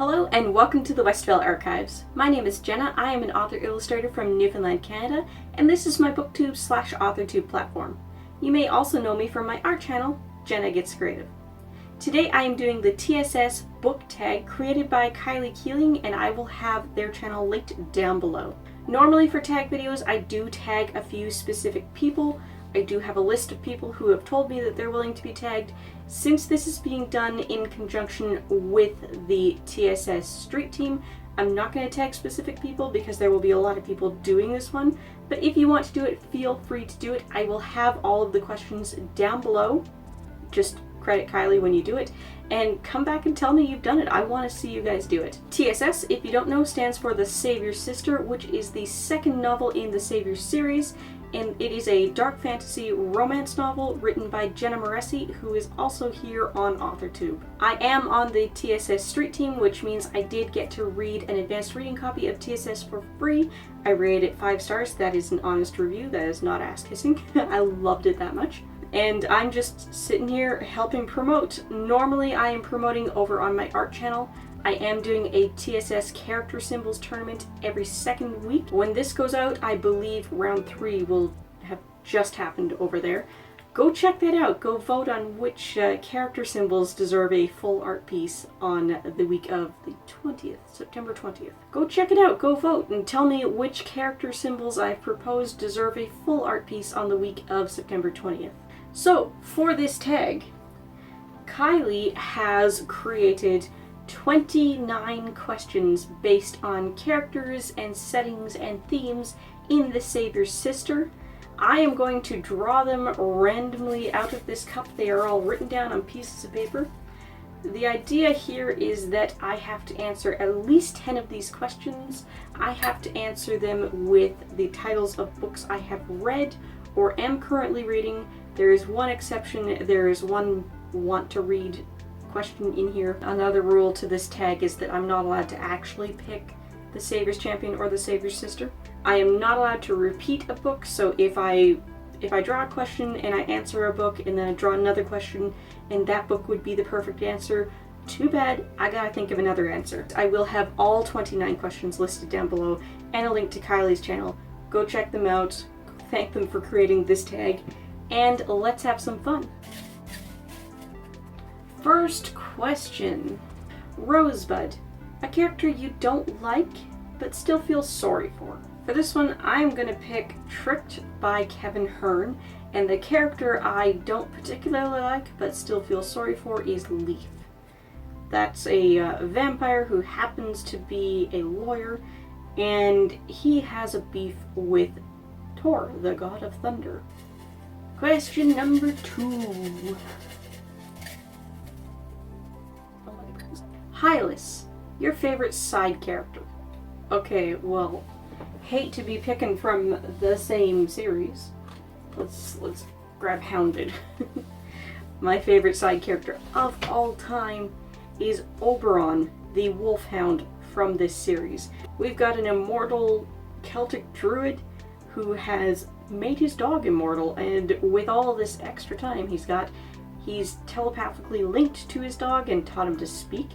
Hello and welcome to the Westveil Archives. My name is Jenna, I am an author-illustrator from Newfoundland, Canada, and this is my booktube/authortube platform. You may also know me from my art channel, Jenna Gets Creative. Today I am doing the TSS Book Tag created by Kiley Keeling, and I will have their channel linked down below. Normally for tag videos I do tag a few specific people. I do have a list of people who have told me that they're willing to be tagged. Since this is being done in conjunction with the TSS Street Team, I'm not going to tag specific people because there will be a lot of people doing this one. But if you want to do it, feel free to do it. I will have all of the questions down below. Just credit Kiley when you do it, and come back and tell me you've done it. I want to see you guys do it. TSS, if you don't know, stands for The Savior's Sister, which is the second novel in the Savior series, and it is a dark fantasy romance novel written by Jenna Moreci, who is also here on AuthorTube. I am on the TSS Street Team, which means I did get to read an advanced reading copy of TSS for free. I rated it 5 stars. That is an honest review. That is not ass kissing. I loved it that much. And I'm just sitting here helping promote. Normally I am promoting over on my art channel. I am doing a TSS character symbols tournament every second week. When this goes out, I believe round 3 will have just happened over there. Go check that out. Go vote on which character symbols deserve a full art piece on the week of the 20th, September 20th. Go check it out. Go vote and tell me which character symbols I've proposed deserve a full art piece on the week of September 20th. So, for this tag, Kiley has created 29 questions based on characters and settings and themes in The Savior's Sister. I am going to draw them randomly out of this cup. They are all written down on pieces of paper. The idea here is that I have to answer at least 10 of these questions. I have to answer them with the titles of books I have read or am currently reading. There is one exception. There is one want to read question in here. Another rule to this tag is that I'm not allowed to actually pick the Savior's Champion or the Savior's Sister. I am not allowed to repeat a book, so if I draw a question and I answer a book and then I draw another question and that book would be the perfect answer, too bad, I gotta think of another answer. I will have all 29 questions listed down below and a link to Kiley's channel. Go check them out, thank them for creating this tag, and let's have some fun. First question. Rosebud, a character you don't like but still feel sorry for. For this one, I'm gonna pick Tricked by Kevin Hearn, and the character I don't particularly like but still feel sorry for is Leaf. That's a vampire who happens to be a lawyer, and he has a beef with Thor, the god of thunder. Question number 2. Hylas, your favorite side character. Okay, well, hate to be picking from the same series. Let's grab Hounded. My favorite side character of all time is Oberon, the wolfhound from this series. We've got an immortal Celtic druid who has made his dog immortal, and with all this extra time he's telepathically linked to his dog and taught him to speak,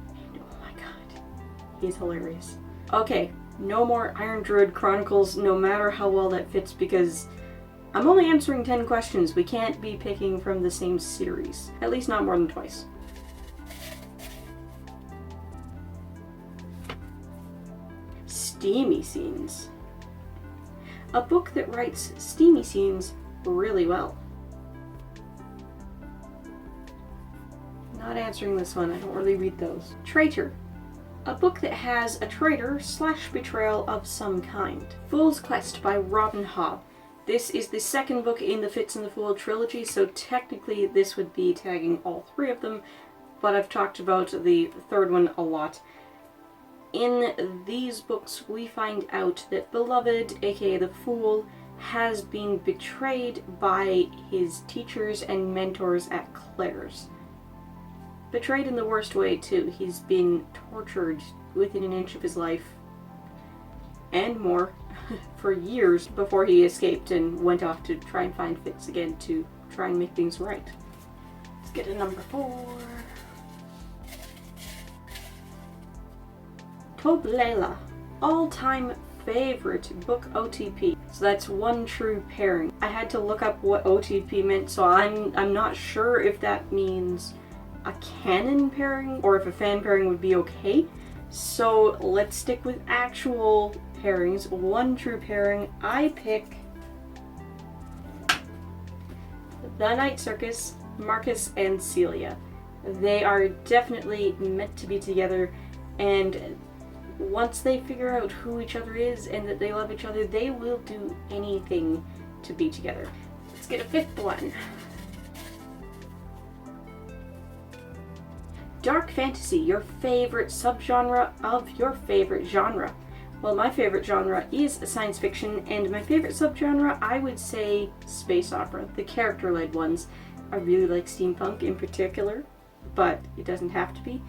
and oh my god, he's hilarious. Okay, no more Iron Druid Chronicles, no matter how well that fits, because I'm only answering 10 questions. We can't be picking from the same series, at least not more than twice. Steamy scenes. A book that writes steamy scenes really well. Not answering this one, I don't really read those. Traitor. A book that has a traitor/betrayal of some kind. Fool's Quest by Robin Hobb. This is the second book in the Fitz and the Fool trilogy, so technically this would be tagging all 3 of them, but I've talked about the third one a lot. In these books, we find out that Beloved, aka the Fool, has been betrayed by his teachers and mentors at Claire's. Betrayed in the worst way, too. He's been tortured within an inch of his life, and more, for years before he escaped and went off to try and find Fitz again to try and make things right. Let's get to number 4. Toblela, all-time favorite book OTP. So that's one true pairing. I had to look up what OTP meant, so I'm not sure if that means a canon pairing or if a fan pairing would be okay. So let's stick with actual pairings. One true pairing. I pick The Night Circus, Marcus and Celia. They are definitely meant to be together, and once they figure out who each other is and that they love each other, they will do anything to be together. Let's get a fifth one. Dark fantasy, your favorite subgenre of your favorite genre. Well, my favorite genre is science fiction, and my favorite subgenre, I would say space opera, the character-led ones. I really like steampunk in particular, but it doesn't have to be.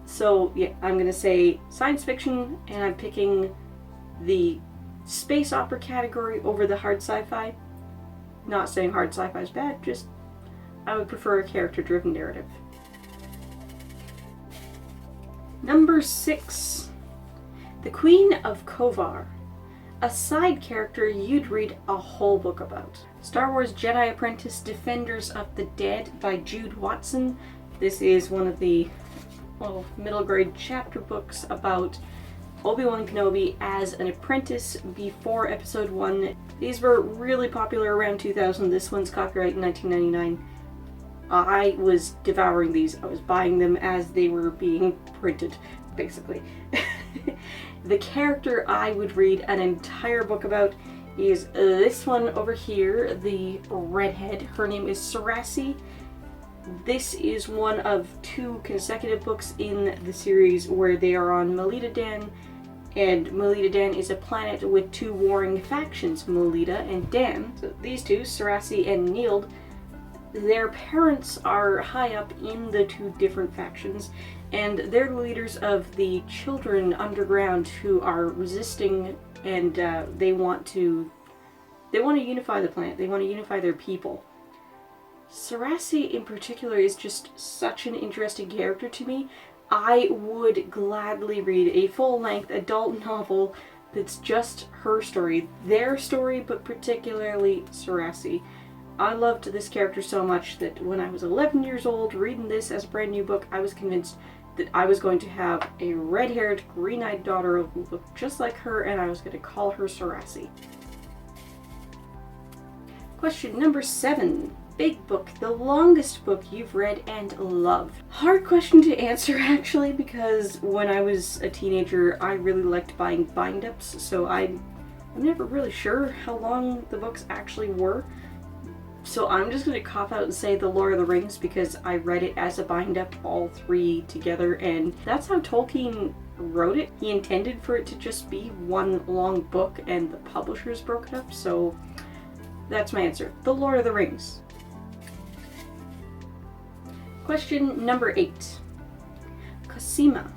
So yeah, I'm gonna say science fiction, and I'm picking the space opera category over the hard sci-fi. Not saying hard sci-fi is bad, just I would prefer a character-driven narrative. Number 6. The Queen of Kovar. A side character you'd read a whole book about. Star Wars Jedi Apprentice Defenders of the Dead by Jude Watson. This is one of the middle grade chapter books about Obi-Wan Kenobi as an apprentice before episode 1. These were really popular around 2000. This one's copyright in 1999. I was devouring these. I was buying them as they were being printed, basically. The character I would read an entire book about is this one over here, the redhead. Her name is Cerasi. This is one of 2 consecutive books in the series where they are on Melita Dan, and Melita Dan is a planet with 2 warring factions, Melita and Dan. So these 2, Cerasi and Neild, their parents are high up in the 2 different factions, and they're the leaders of the children underground who are resisting, and they want to unify the planet. They want to unify their people. Cerasi in particular is just such an interesting character to me. I would gladly read a full-length adult novel that's just her story, their story, but particularly Cerasi. I loved this character so much that when I was 11 years old, reading this as a brand new book, I was convinced that I was going to have a red-haired, green-eyed daughter who looked just like her, and I was going to call her Cerasi. Question number 7. Big book, the longest book you've read and loved. Hard question to answer, actually, because when I was a teenager, I really liked buying bind-ups, so I'm never really sure how long the books actually were. So I'm just going to cop out and say The Lord of the Rings because I read it as a bind-up, all 3 together, and that's how Tolkien wrote it. He intended for it to just be one long book, and the publishers broke it up, so that's my answer. The Lord of the Rings. Question number 8. Cosima,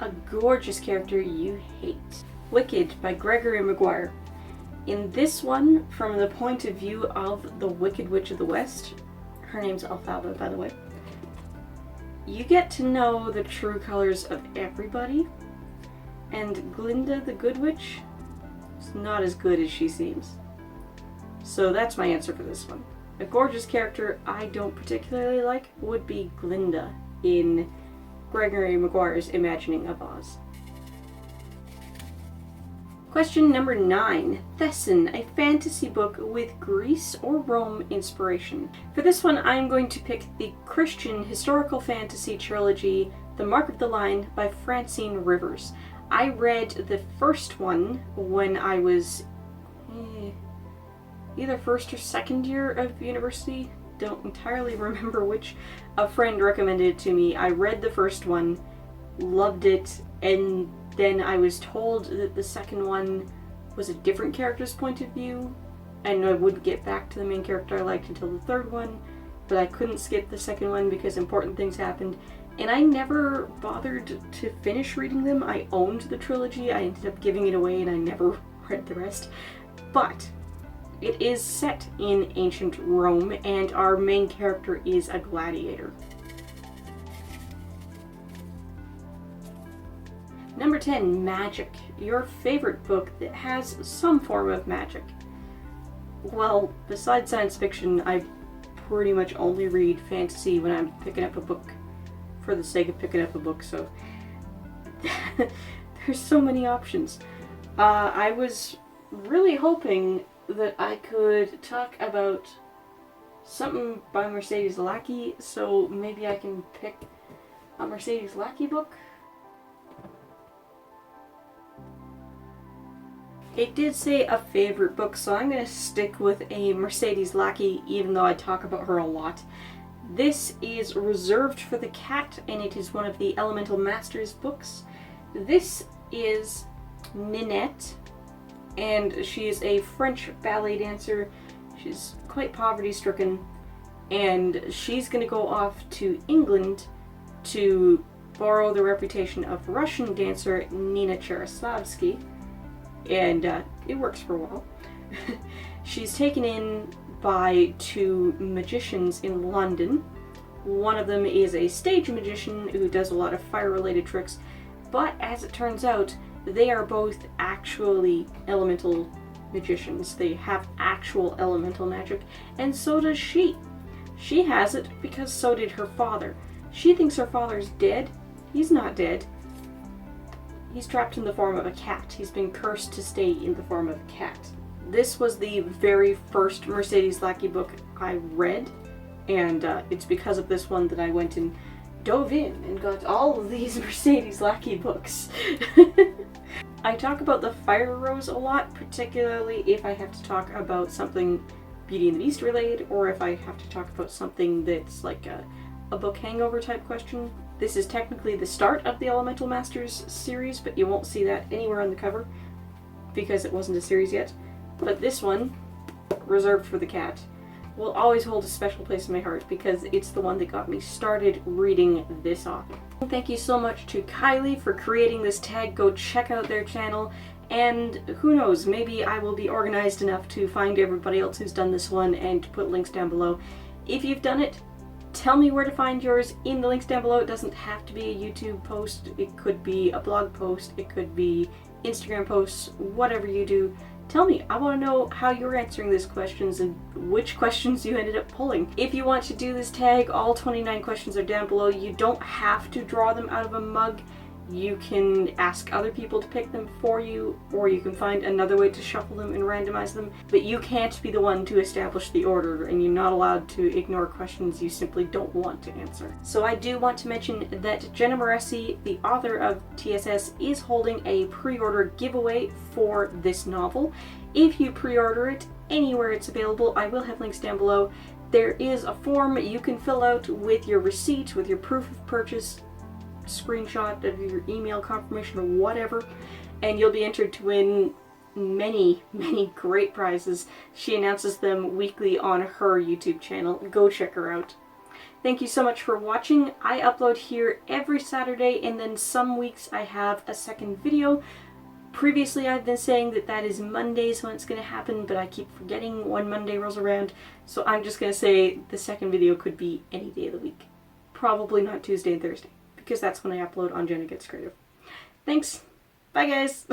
a gorgeous character you hate. Wicked by Gregory Maguire. In this one, from the point of view of the Wicked Witch of the West, her name's Alfalfa, by the way, you get to know the true colors of everybody, and Glinda the Good Witch is not as good as she seems. So that's my answer for this one. A gorgeous character I don't particularly like would be Glinda in Gregory Maguire's Imagining of Oz. Question number 9. Thessan, a fantasy book with Greece or Rome inspiration. For this one, I'm going to pick the Christian historical fantasy trilogy, The Mark of the Lion by Francine Rivers. I read the first one when I was either first or second year of university. Don't entirely remember which. A friend recommended it to me. I read the first one, loved it, and then I was told that the second one was a different character's point of view, and I wouldn't get back to the main character I liked until the third one, but I couldn't skip the second one because important things happened, and I never bothered to finish reading them. I owned the trilogy, I ended up giving it away, and I never read the rest. But it is set in ancient Rome, and our main character is a gladiator. Number 10, magic. Your favorite book that has some form of magic. Well, besides science fiction, I pretty much only read fantasy when I'm picking up a book for the sake of picking up a book, so there's so many options. I was really hoping that I could talk about something by Mercedes Lackey, so maybe I can pick a Mercedes Lackey book. It did say a favorite book, so I'm going to stick with a Mercedes Lackey, even though I talk about her a lot. This is Reserved for the Cat, and it is one of the Elemental Masters books. This is Ninette, and she is a French ballet dancer. She's quite poverty-stricken, and she's going to go off to England to borrow the reputation of Russian dancer Nina Cheryslavsky. And it works for a while. She's taken in by two magicians in London. One of them is a stage magician who does a lot of fire-related tricks, but as it turns out, they are both actually elemental magicians. They have actual elemental magic, and so does she. She has it because so did her father. She thinks her father's dead. He's not dead. He's trapped in the form of a cat. He's been cursed to stay in the form of a cat. This was the very first Mercedes Lackey book I read, and it's because of this one that I went and dove in and got all of these Mercedes Lackey books. I talk about the Fire Rose a lot, particularly if I have to talk about something Beauty and the Beast related, or if I have to talk about something that's like a book hangover type question. This is technically the start of the Elemental Masters series, but you won't see that anywhere on the cover because it wasn't a series yet. But this one, Reserved for the Cat, will always hold a special place in my heart because it's the one that got me started reading this author. Thank you so much to Kiley for creating this tag. Go check out their channel, and who knows, maybe I will be organized enough to find everybody else who's done this one and put links down below. If you've done it, tell me where to find yours in the links down below. It doesn't have to be a YouTube post, it could be a blog post, it could be Instagram posts, whatever you do. Tell me, I want to know how you're answering these questions and which questions you ended up pulling. If you want to do this tag, all 29 questions are down below. You don't have to draw them out of a mug. You can ask other people to pick them for you, or you can find another way to shuffle them and randomize them, but you can't be the one to establish the order, and you're not allowed to ignore questions you simply don't want to answer. So I do want to mention that Jenna Moreci, the author of TSS, is holding a pre-order giveaway for this novel. If you pre-order it anywhere it's available, I will have links down below. There is a form you can fill out with your receipt, with your proof of purchase, screenshot of your email confirmation or whatever, and you'll be entered to win many great prizes. She announces them weekly on her YouTube channel. Go check her out. Thank you so much for watching. I upload here every Saturday, and then some weeks I have a second video. Previously I've been saying that is Mondays when it's going to happen, but I keep forgetting when Monday rolls around, so I'm just going to say the second video could be any day of the week. Probably not Tuesday and Thursday, because that's when I upload on Jenna Gets Creative. Thanks. Bye guys.